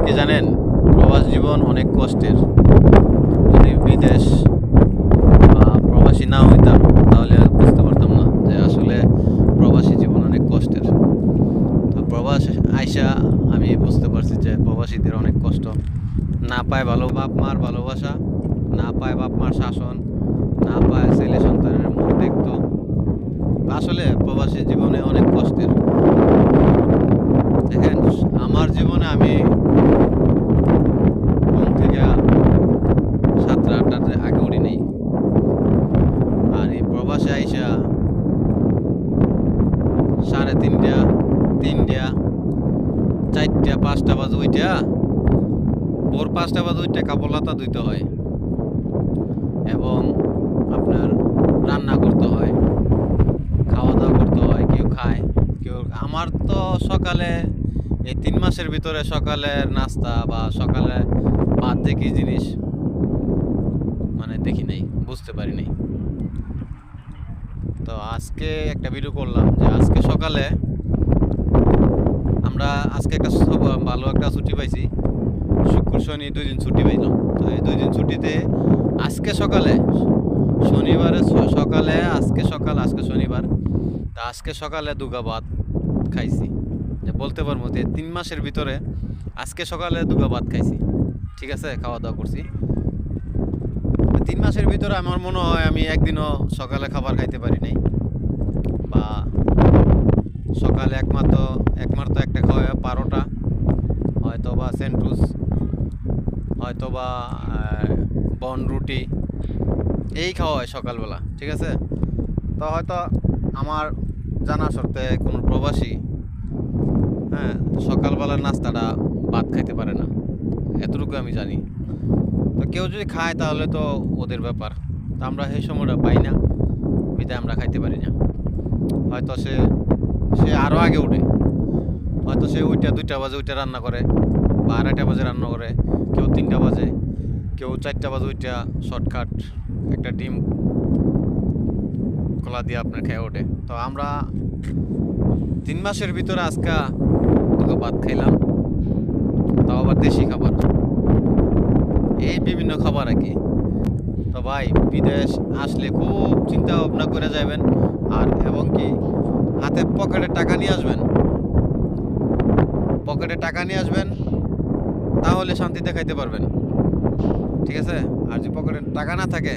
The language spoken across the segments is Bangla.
কি জানেন, প্রবাস জীবন অনেক কষ্টের। যদি বিদেশ বা প্রবাসী না হইতাম তাহলে বুঝতে পারতাম না যে আসলে প্রবাসী জীবন অনেক কষ্টের। তো প্রবাস আইসা আমি বুঝতে পারছি যে প্রবাসীদের অনেক কষ্ট। না পায় ভালো বাপ মার ভালোবাসা, না পায় বাপ মার শাসন, না পায় ছেলে সন্তানের মুখ দেখতো। আসলে প্রবাসী জীবনে অনেক কষ্টের। দেখেন, আমার জীবনে আমি ঘুম থেকে 7টা 8টার আগে উঠি নেই। আর এই প্রবাসে আইসা 3:30 3টা 4টা 5টা বাজে উইটা, ভোর 5টা বাজে উইটা কাপড় লাতা ধুইতে হয় এবং আপনার রান্না করতে হয়, খাওয়া দাওয়া করতে হয়। কেউ খায়, কেউ। আমার তো সকালে এই 3 মাসের ভিতরে সকালের নাস্তা বা সকালে ভাত দেখি জিনিস মানে দেখি নাই, বুঝতে পারি নাই। তো আজকে একটা ভিডিও করলাম যে আজকে সকালে আমরা একটা ভালো একটা ছুটি পাইছি। শুক্র শনি 2 দিন ছুটি পাইলাম। তো এই 2 দিন ছুটিতে আজকে সকালে শনিবারে সকালে আজকে শনিবার, তা আজকে সকালে দুগা ভাত খাইছি। যে বলতে পারবো যে 3 মাসের ভিতরে আজকে সকালে দুগা ভাত খাইছি। ঠিক আছে, খাওয়া দাওয়া করছি। 3 মাসের ভিতরে আমার মনে হয় আমি একদিনও সকালে খাবার খাইতে পারি নাই। বা সকালে একমাত্র একটা খাওয়া পারোটা, হয়তো বা সেন্টুস, হয়তো বা বন রুটি, এই খাওয়া হয় সকালবেলা। ঠিক আছে, তো হয়তো আমার জানা সত্ত্বে কোনো প্রবাসী সকালবেলার নাস্তাটা ভাত খাইতে পারে না, এতটুকু আমি জানি। তো কেউ যদি খায় তাহলে তো ওদের ব্যাপার। তো আমরা সেই সময়টা পাই না, বিদায় আমরা খাইতে পারি না। হয়তো সে আরও আগে উঠে, হয়তো সে 2টা বাজে রান্না করে, বা 2:30 বাজে রান্না করে, কেউ 3টা বাজে, কেউ 4টা বাজে শর্টকাট একটা ডিম কলা দিয়ে আপনার খেয়ে ওঠে। তো আমরা 3 মাসের ভিতরে আজকে ভাত খাইলাম, তাও আবার দেশি খাবার, এই বিভিন্ন খাবার আর কি। তো ভাই, বিদেশ আসলে খুব চিন্তা ভাবনা করে যাবেন, আর এবং কি হাতে পকেটে টাকা নিয়ে আসবেন। তাহলে শান্তিতে খাইতে পারবেন। ঠিক আছে, আর যদি পকেটে টাকা না থাকে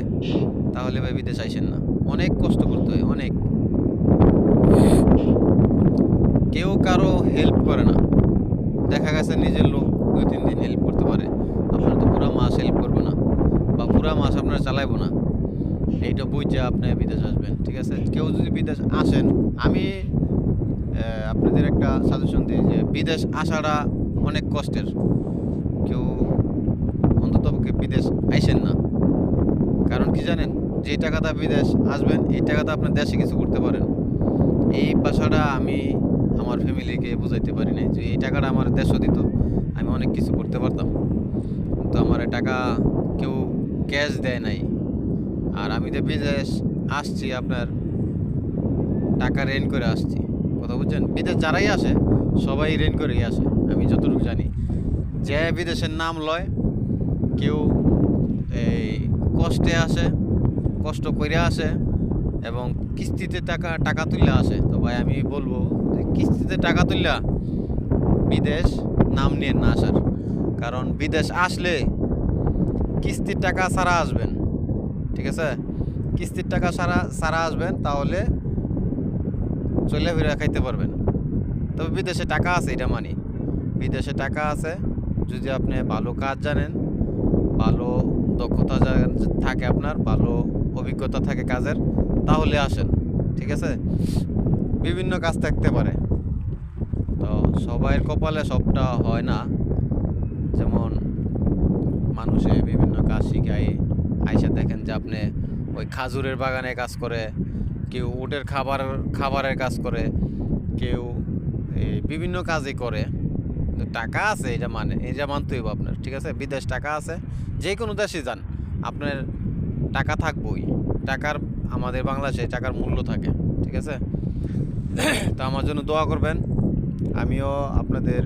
তাহলে ভাই বিদেশ আইসেন না। অনেক কষ্ট করতে হয়, অনেক। কেউ কারো হেল্প করে না। দেখা গেছে নিজের লোক 2-3 দিন হেল্প করতে পারে, আপনার তো পুরা মাস হেল্প করবো না, বা পুরা মাস আপনার চালাইবো না। এইটা বুঝে আপনি বিদেশ আসবেন। ঠিক আছে, কেউ যদি বিদেশ আসেন, আমি আপনাদের একটা সাজেশন দিই যে বিদেশ আসাটা অনেক কষ্টের। কেউ অন্ততপক্ষে বিদেশ আইসেন না। কারণ কি জানেন, যে টাকাটা বিদেশ আসবেন, এই টাকাটা আপনার দেশে কিছু করতে পারেন। এই ভাষাটা আমি আমার ফ্যামিলিকে বুঝাইতে পারি নাই যে এই টাকাটা আমার দেশও দিত, আমি অনেক কিছু করতে পারতাম। কিন্তু আমার টাকা কেউ ক্যাশ দেয় নাই। আর আমি যে বিদেশ আসছি, আপনার টাকা রেন্ট করে আসছি। কথা বুঝছেন, বিদেশ যারাই আসে সবাই রেন্ট করেই আসে, আমি যতটুকু জানি। যে বিদেশের নাম লয়, কেউ এই কষ্টে আসে, কষ্ট করে আসে এবং কিস্তিতে টাকা তুললে আসে। তো ভাই আমি বলবো যে কিস্তিতে টাকা তুললা বিদেশ নাম নিয়ে না আসার। কারণ বিদেশ আসলে কিস্তির টাকা ছাড়া আসবেন। ঠিক আছে, কিস্তির টাকা ছাড়া আসবেন, তাহলে চলে ফিরে খাইতে পারবেন। তবে বিদেশে টাকা আছে, এটা মানি। বিদেশে টাকা আছে, যদি আপনি ভালো কাজ জানেন, ভালো দক্ষতা থাকে, আপনার ভালো অভিজ্ঞতা থাকে কাজের, তাহলে আসেন। ঠিক আছে, বিভিন্ন কাজ থাকতে পারে। তো সবাইয়ের কপালে সবটা হয় না। যেমন মানুষে বিভিন্ন কাজ শিখায়, আইসা দেখেন যে আপনি ওই খাজুরের বাগানে কাজ করে, কেউ উটের খাবারের কাজ করে, কেউ এই বিভিন্ন কাজই করে। টাকা আছে, এটা মানতে হইব আপনার। ঠিক আছে, বিদেশ টাকা আছে, যে কোনো দেশে যান আপনার টাকা থাকবই। আমাদের বাংলাদেশে টাকার মূল্য থাকে। ঠিক আছে, তো আমার জন্য দোয়া করবেন। আমিও আপনাদের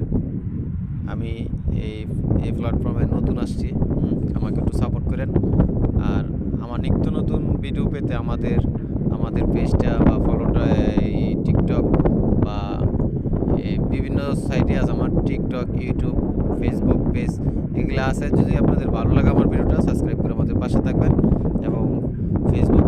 আমি এই এই প্ল্যাটফর্মে নতুন আসছি, আমাকে একটু সাপোর্ট করেন। আর আমার নিত্য নতুন ভিডিও পেতে আমাদের আমাদের পেজটা বা ফলোটা এই টিকটক বা এই বিভিন্ন সাইটে আছে আমার টিকটক, ইউটিউব, ফেসবুক পেজ এগুলো আছে। যদি আপনাদের ভালো লাগে আমার ভিডিওটা সাবস্ক্রাইব করে আমাদের পাশে থাকবেন এবং ফেসবুক